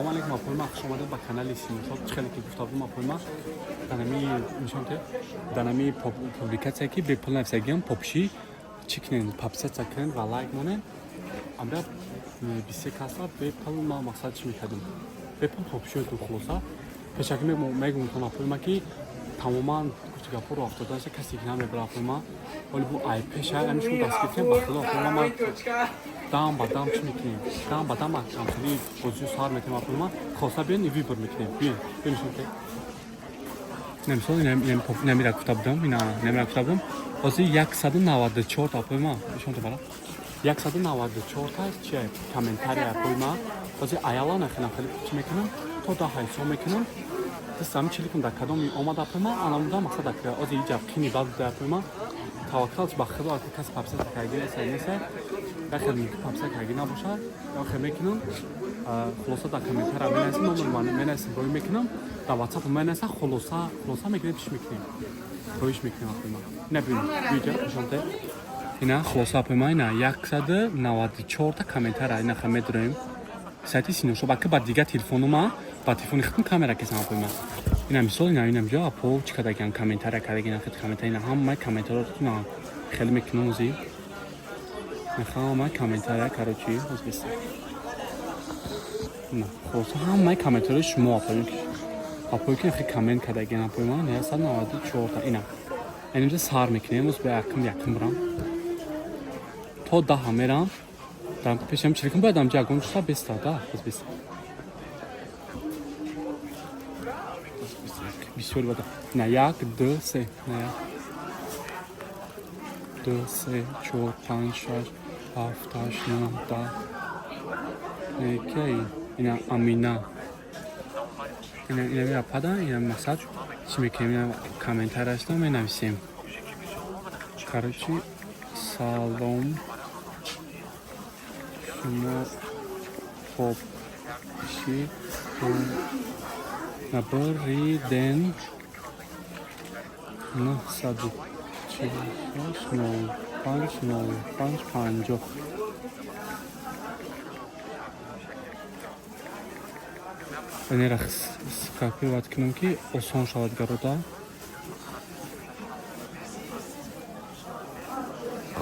سلام علیکم اپویما خوش آمدید به کانال سینوسات خیلی که گفتم اپویما دنمی نشون که دنمی پوبلیکاسیا کی به پول نفسگیم پوپشی چیکنن پاپسات کن و لایک مونن امرا بیسی کاسا به پول ما مقصد چی میکردیم به پول پوپشی تو خلاصا فشاکی میگم تو اپویما کی تماما کتگاپور افتاده است کسی که نمی برای اپویما ولی بو آی پیش همشون دست گرفتیم باخته اپویما دام با دام چی میکنیم دام با دام همچنین بازی سوار میکنیم اپویما خلاصا بیان ایوی بر میکنیم بیانشون که نمیشه نمیره کتابدم اینا نمیره کتابدم بازی 194 اپویما ایشون تو بالا 194 تا چه کامنتاری اپویما بازی ایالا نخنم خیلی چی میکنم تو دا هایسو میکنم دستم چیلی کن در کدوم اومد اپویما آنامدا مقصد دکتر از اینجا کینی بعد در اپویما توکلش با خدا که کس پاپسه تکیه سنیسه بخیر میگه پاپسه تکیه نباشه یا خیلی میکنم خلاصه در کامنتر هم می‌نویسیم نمون می‌نویسیم روی میکنم در واتساپ می‌نویسم خلاصه میکنیم پیش میکنیم رویش میکنیم اپویما نبینیم ویدیو پشانته اینا خلاصه اپویما اینا 194 تا کامنتر اینا خمه داریم سایتی سینوسو باکه بعد دیگه تلفنم با تلفنی خودم کامera کسان اپویما اینا مثال اینا اینجا اپو چیکار کردن کامنتر کردن خیلی کامنتر اینا هم کامنتر رو تو خیلی میکنم زی میخوام کامنتر کارو چی از بیست نه خلاص هم کامنتر شما اپوی که خیلی کامنت کردن اپویما نه 194 تا اینا اینجا سار میکنیم از به یکم برام تو ده میرم دام پیشم چیکم بعدم جاگون چه بیست تا از بیست بسیار بده نه یک دو سه نه دو سه چهار پنج شش هفت هشت نه ده کی اینا امینا اینا میره پدا اینا مساج چی میکنیم کامنتر هستم مینویسیم کارچی سلام شما خوب چی نبریدن نه صدی چیش نو پنج این رخص کپی وقت کنم که آسان شود گرودا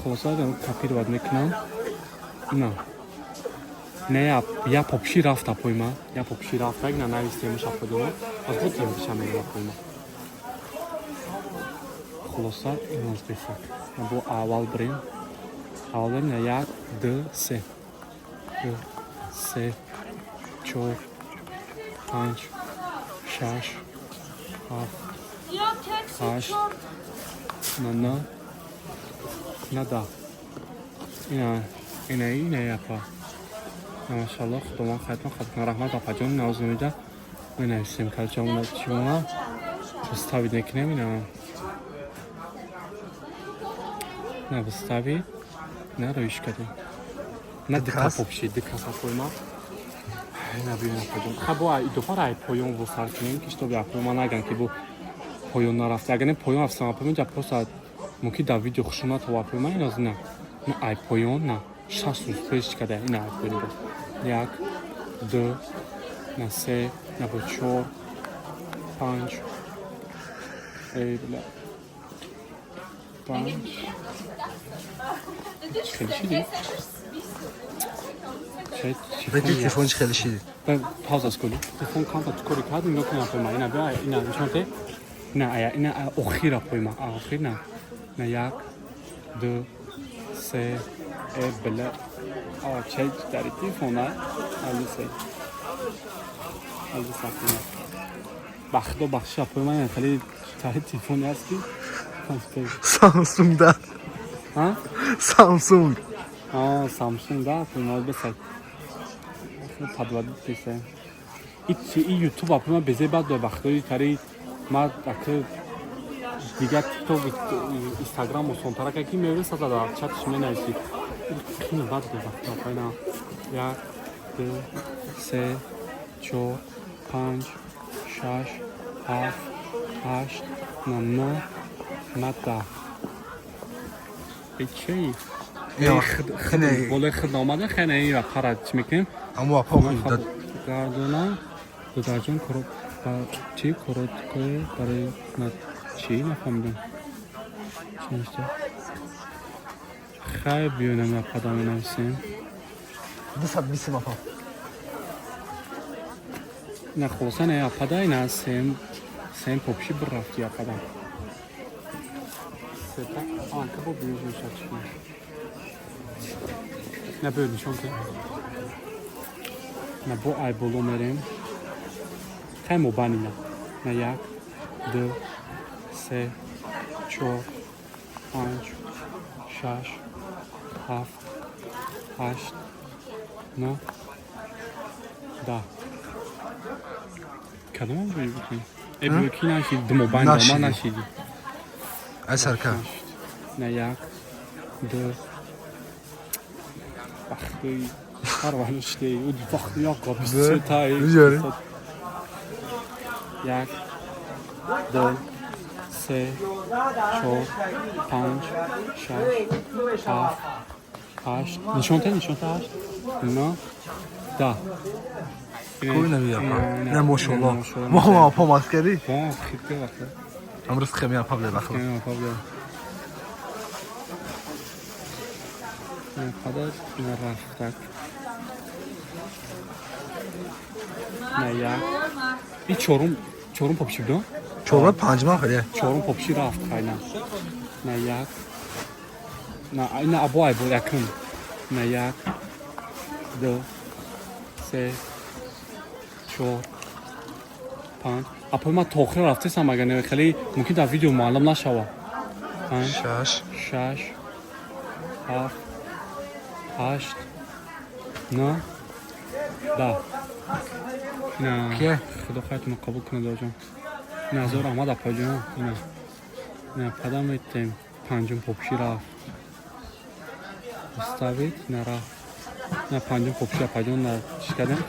خلاصه دارم کپی وقت میکنم نه یا پاپشی رفت اپویما یا پاپشی رفت اگه ننویسیمش اپویما از بود تیم بشم میگم اپویما خلاصه این از بیسه با اول بریم نه یک دو سه چهار پنج شش هفت هشت نه ده اینه یپا ماشاءالله خداوند خدمت رحمت آقا جان ناز میده می‌نویسیم که جامون چیونا بستوید نکنیم اینا نه بستوید نه رویش کردیم نه دکا پوپشی دکا اپویما نه بیان آقا جان خب با دوباره ای پایون رو سر کنیم که تو اپویما نگن که با پایون نرفته اگر نه پایون افسان اپویما جا پروسا ممکن در ویدیو خشونت و اپویما این از نه ای پایون نه 60 روز پیش کرده این اپویما یک دو نه سه نه با چهار پنج ایبلا پنج خیلی شدی؟ بدی تلفنش خیلی شدی پاوز از کلی تلفن کانتا تو کاری کردیم نو کنیم اپویما اینا بیا اینا نشانته نه اینا اخیر اپویما اخیر نه یک دو سه ایبلا چه داری تلفونه آلیسه بخدا بخش اپویما من خیلی تاری تلفنی هستی سامسونگ ده ها سامسونگ سامسونگ ده اپویما بسید پدوادی تیسه این یوتیوب اپویما بزه بعد به بخدایی تاری ما اکه دیگه تیکتوک اینستاگرام و سونترا که میوه ساده دار چتش مینویسی خیلی بد به وقت اپویما یک دو سه چهار پنج شش هفت هشت نه ده چی؟ خیلی بالای خود آمده خیلی این را پرد چی میکنیم؟ اما اپا гардона дударҷон чи короткое барои чи нафаҳмидам чи ништа хай биёнам я падам менависем 220 мапа. на хулоса не я падай на сем попши бирафти я падам сета анка бо биёжон шачи на биё нишон ки на бо ай боло мерем хай мобанина на 1 2 3 4 5 6 7 8 9 10 кадомам бӯи бикунӣ бӯи ки нашиди димобанд дома нашиди Ай сарка. на 1 2 вақти парваништи уд вақти яқа бисетай Бижори. 1 2 3 4 5 6 7 8 нишонта 8 9 10 Куй намияпа. Не мошалло. Мама апа маскари. вон хитка вақта Амрус хеми апа бле бахла. Падад на рафтак на як и чорум попши будо Чорба 5 мапа де. чорум попши рафт хайна на як на або якум на 1 2 3 4 5 апо ма то охир рафтесам агар не хеле мумкин дар видео маълум нашава 5 6 6 7 8 9 10 ина Ке? худо хайтуно қабул кунад оҷон назор омад апаҷон ина падам метем панҷум попши рафт уставид ина рафт ина панҷум попши апаҷон шикадем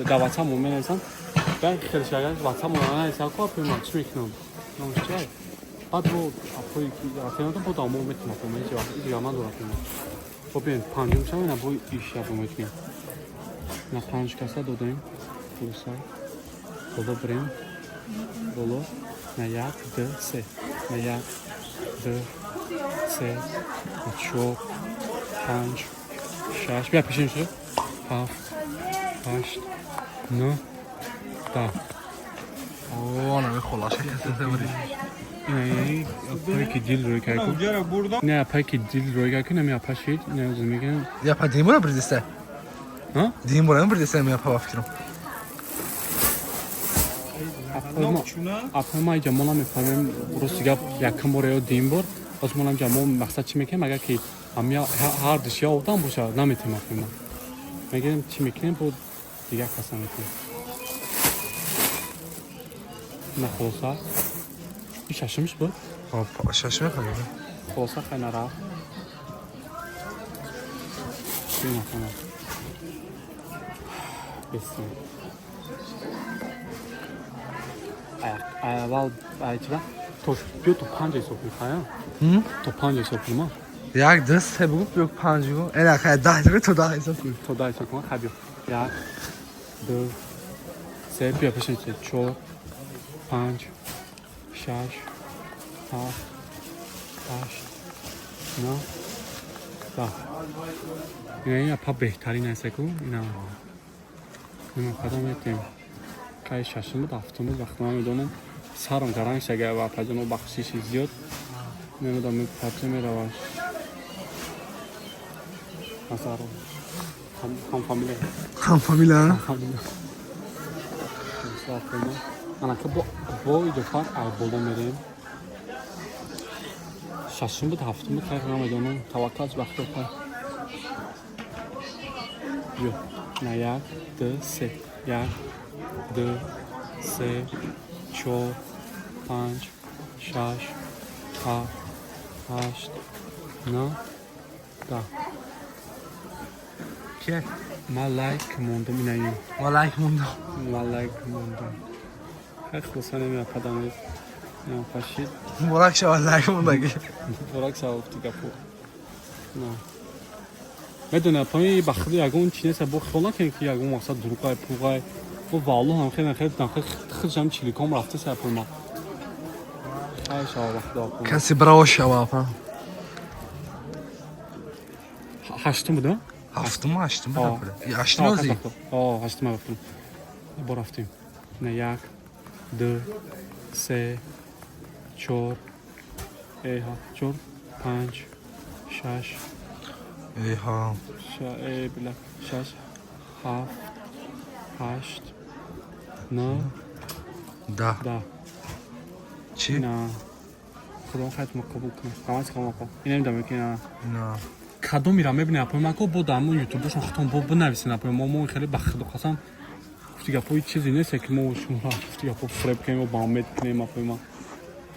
дар ватсап менависам дан хеле шагар ватсап менависам ко апои ма чӣ мекунам намушчай баъд бо апои рафтаёнатон бо дамо метунам апои ма дигар ман дорам бобин панҷум шава ина бо ишаба метунем на 5 каса додаем пулса боло бирем боло на 1 2 3 на 1 2 3 на 4 5 6 бия пешин шуд 7 8 9 10 О, нами холаша касете бури. ин апае ки дил рӯй кайку не апае ки дил рӯй кайку нами апа шид не мегӯям Я па димора бридиста. ҳа Димора бридиста ми апа фикрам. апа ма ҷамо намефаҳмем рӯз гап якум бор ё дим бор боз монам ҷамо мақсад чӣ мекунем агар ки ҳар душия одам боша наметем афҳема мегӯем чӣ мекунем бо дигар каса мекунем на хулоса и шашумш буд Апа шаш мапа. хулоса хайна рафт бинахана бисем аввал чида то бё то 5 ҳисоб мехая то 5 ҳисоб кунам Як 2 3 буг бё 5 го. Эна хай 10 то 10 хисоб кун. то 10 ҳисоб кунам хай бё 1 2 3 бё пешин 4 5 6 7 8 9 10 ина апа беҳтарин астаку ина падам метем кай шашум буд ҳафтум буд вақти ман медонам сарам гаранг шага ва апаҷоно бахшиши зиёд намедам парча меравад асаро ҳамфамилия Ҳамфамилия. анака бо идофар ай боло мерем шашум буд ҳафтум буд кай ман медонам таваккалш вақти опа ё на 1 2 3 1 2 3 4 5 6 7 8 9 10 Ке? ман лайк мондам инаин Ва лайк мондам. ман лайк мондам хай хулоса намеападамед пашид Мурак шава лайк мондаги. бурак шавофти гапо میدونه پای بخری یگون چینه سه بخ خونه که یگون مقصد دروغای پوغای و والله هم خیلی داخل خودم چیلیکام رفته سر پول ما های شما وقت داپون کسی براش شوافه هشتم بوده؟ هفتم بده هشتم ازی هشتم رفتم با رفتیم نه یک دو سه چهار چهار پنج شش ایها بله شش هفت هشت نه ده چی؟ نه خدا خیلی قبول کنه قامت کام آقا این نمیدونم که نه کدوم میرم میبینی اپای من که بود همون یوتیوبش ختم بود بنویسین اپای ما خیلی بخدا خواستم گفتی که اپای چیزی نیست که ما شما گفتی اپای فریب کنیم و بامت کنیم اپای ما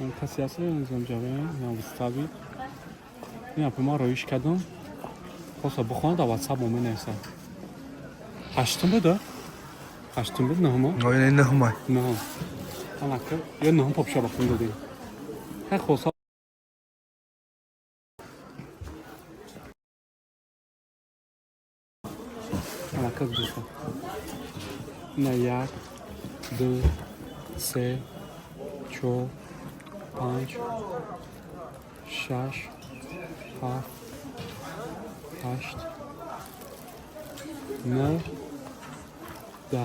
من کسی هست نمیزم جاوه نه بستوی این اپای ما رویش کدوم خواست بخوان در واتساپ مومن نیست هشتم بده هشتم بده نه هم نه هم نه هم یا نه هم پاپ شا بخون دادیم خیلی خوصا alakası yok. Ne yak, dö, se, ço, panç, şaş, haf, haşt, ne, da.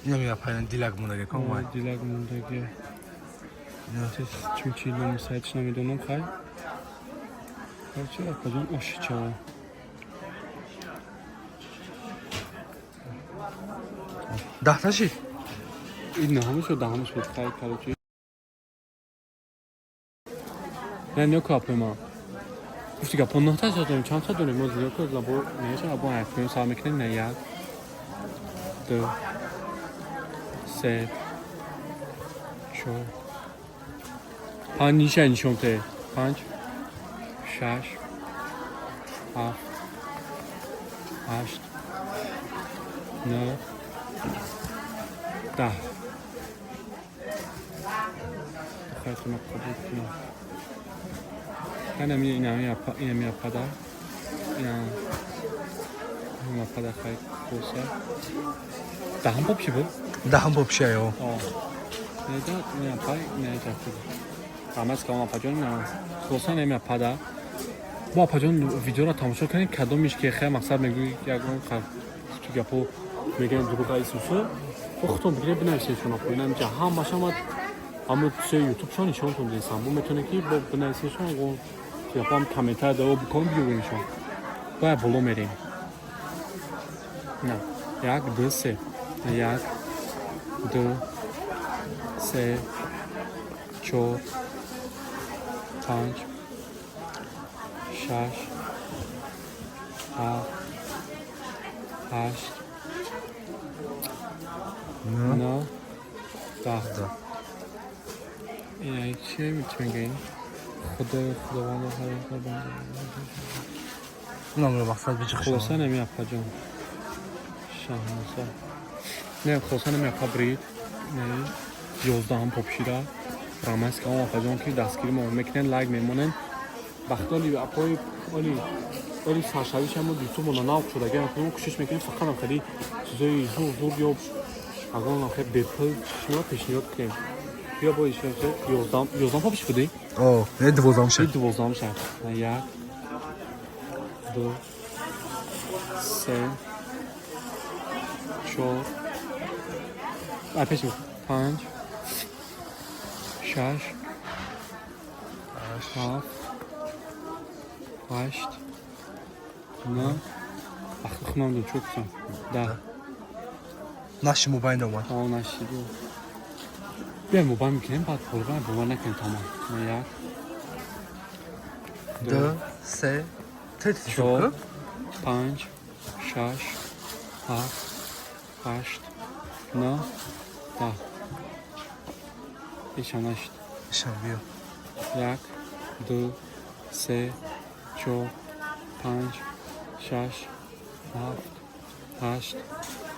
نمی پایین دیلگ مونده کام وای دیلگ مونده که چون چیلی مسایتش نمیدونم خیلی هرچی اکجان اشی چه ده تاشی این نهمش و دهمش بود خیلی کلوچی نه نیا کاپه ما گفتی که 15 تا داریم چند تا داریم ما زیاد که لابو نیشه لابو حرفیم سال میکنیم نه یک دو سه چهار پنج نیشه نیشون ته پنج شش هفت هشت نه ده خیلی مقبول کنم این همی پدر این همی پدر خیلی کوسه ده هم پاپ چی بود؟ ده هم پاپ شایی او نیده این پای نه جفت قامت که اپا جان کوسه نمی پدر با اپا جان ویدیو را تماشا کنیم کدومیش که خیلی مقصد میگوی یکون تو گپو میگن دروغ ایسوسو خودتون بگیره بنویسین شما پایین جا هم باشه اما توی یوتیوب شون نشون تون دیدم بو میتونه که با بنویسین شون گو یا هم کامنتر داو بکنم بیرون شون باید بالا میریم نه یک دو سه یک دو سه چهار پنج شش هفت هشت نه ده این چیه میتونیم گیم خداوند نمیره مقصد بیچه خلاصه نمی اپا جان شهنسا نه خلاصه نمی اپا برید نه 11 هم پاپشیده رامز که هم اپا جان که دستگیری ما میکنن لایک میمونن بختالی اپای ولی سرشویش هم بود یوتیوب رو ناو شده اگر ما کوشش میکنیم فقط هم خیلی چیزای زور یا اگر خیلی بپل شما پیشنهاد کنیم بیا با ایشون که 11 پاپش بودی؟ نه 12 شد 12 شد یک دو سه چهار پیش بود پنج شش هفت هشت نه وقتی خونم دون چوک کن ده نشی موبایل اومد نشیدو بیا موبایل میکنیم بعد پولگاه موبایل نکنیم تمام نه یک دو سه چهار پنج شش هفت هشت نه ده ایشان نشد ایشان بیا یک دو سه چهار پنج شش هفت هشت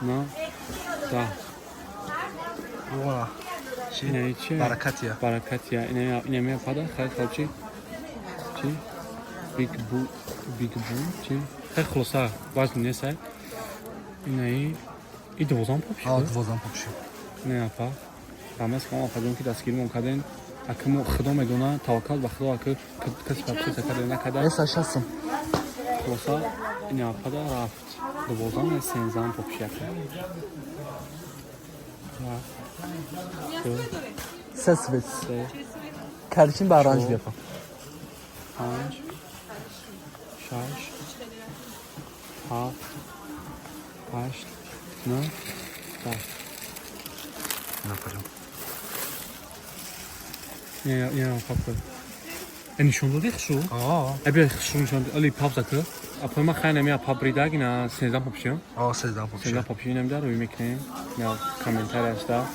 نه ده واه اینه چیه؟ برکتیه اینه میپاده خیلی چی؟ بیگ بو Big Boom чи хай хлоса вазн неса инаи и 12 попши А, 12 попши. не апа рамас кама падон ки дастгирӣ монкардем акмо худо медона таваккал ба худо аки каси попши закарда накарда Эса шастам. хлоса ина апада рафт 12 не 13 попши ака Сэ свет. се Карчин ба оранж бияпам. 5 6 7 8 9 10 Напарам. Я папа. Нишон додӣ хушо? Абия хушо нишон али павза кӯ. Апа ма хай намия пабридагина 13 попшиё. 13 попши. 13 попши намда рӯй мекунем. Я комментарий аста.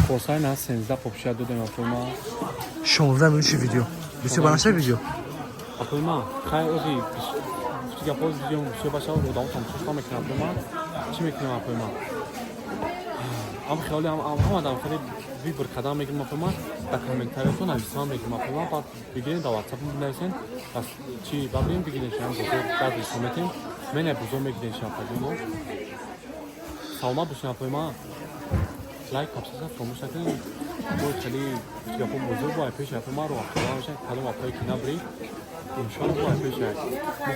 Хосай на 13 попши додем апа ма. 16 минут видео. Бисё банаша видео. Апа ма хай ози я поз видео всё башал додам там мекунам апа ма. Чӣ мекунам апа ма? ам хиёли ам адам хеле вибр қадам мегирам апа ма. Ба комментариятон нависам мегирам апа ма. Баъд бигирин да WhatsApp нависен. Бас чи бабрин бигирин шам бозор баъд комментем. Мене бозор мегирин шам апа ма. Салма бошин апа ма. Лайк капсаса фромош накунед. Бой хеле гапо бозор бо пеш апа ма ро апа бошен. Калом апа ки набри. Иншалло бо пеш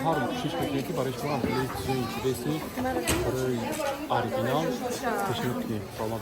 мо ҳар кӯшиш мекунем ки барои шумо ҳам хеле чизи интереси барои оригинал пешниҳод кунем. Салма